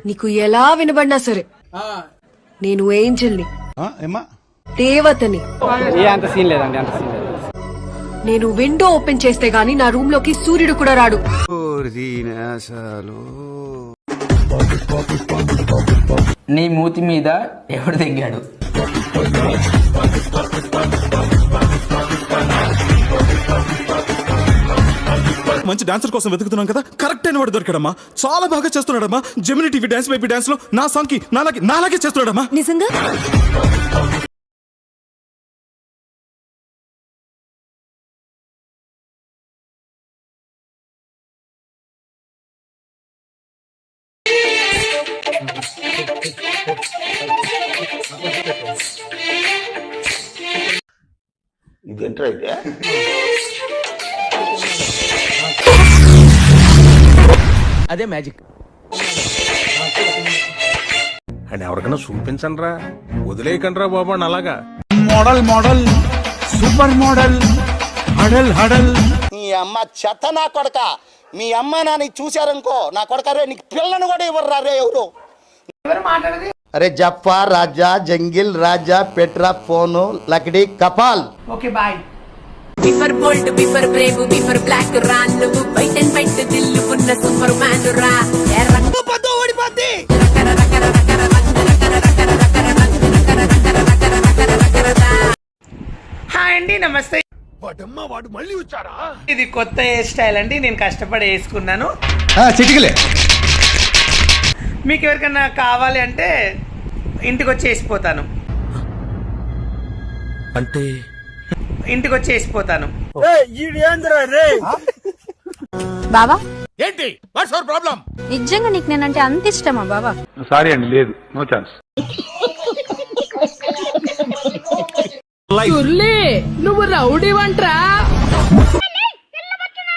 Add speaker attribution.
Speaker 1: నీకు ఎలా వినబడినా సరే నేను ఏంజల్ని, దేవతని.
Speaker 2: అంత సీన్ లేదండి, అంత సీన్ లేదు.
Speaker 1: నేను విండో ఓపెన్ చేస్తే గానీ నా రూమ్ లోకి సూర్యుడు కూడా రాడు.
Speaker 3: నీ మూతి మీద ఎవడు తెగ్గాడు?
Speaker 4: మంచి డాన్సర్ కోసం వెతుకుతున్నాం కదా, కరెక్ట్ అయిన వాడు దొరికాడమ్మా. చాలా బాగా చేస్తున్నాడమ్మా. Gemini TV dance baby dance లో నా సాంగ్ కి నాలాగే చేస్తున్నాడమ్మా.
Speaker 1: నిజంగా
Speaker 5: ఇదేంట్రా అయితే?
Speaker 3: అదే మ్యాజిక్.
Speaker 6: అని ఎవరికైనా చూపించండి రా, వదిలేయకండి రా బాబు అని. అలాగా
Speaker 5: మోడల్ మోడల్, సూపర్ మోడల్, హడల్ హడల్. నీ అమ్మ చెత్త నా కొడక. మీ అమ్మ నాని చూశారనుకో నా కొడక, రే నీకు పిల్లను కూడా ఇవ్వరు రే ఎవరు. అరే జప్పా రాజా, జంగిల్ రాజా, పెట్రా, ఫోను, లకడి, కపాల్.
Speaker 3: Okay bye.
Speaker 7: B for bold, B for brave, B for black రా, నువ్వు బయట బయట దిల్లుకున్న సూపర్ మ్యాన్ రా.
Speaker 3: హాయ్ అండి, నమస్తే.
Speaker 6: వాడు మళ్ళీ వచ్చారా?
Speaker 3: ఇది కొత్త హెయిర్ స్టైల్ అండి, నేను కష్టపడి వేసుకున్నాను.
Speaker 4: చిటికలే.
Speaker 3: మీకు ఎవరికైనా కావాలి అంటే ఇంటికి వచ్చి వేసిపోతాను.
Speaker 6: అంటే
Speaker 3: ఇంటికి వచ్చి వేసిపోతాను.
Speaker 8: బావా,
Speaker 6: ఏంటి? What's your problem?
Speaker 8: నిజంగా నీకు నేనంటే అంత ఇష్టమా బావా?
Speaker 6: సారీ అండి, లేదు, నో ఛాన్స్.
Speaker 7: నువ్వు రౌడీ వంట్రా.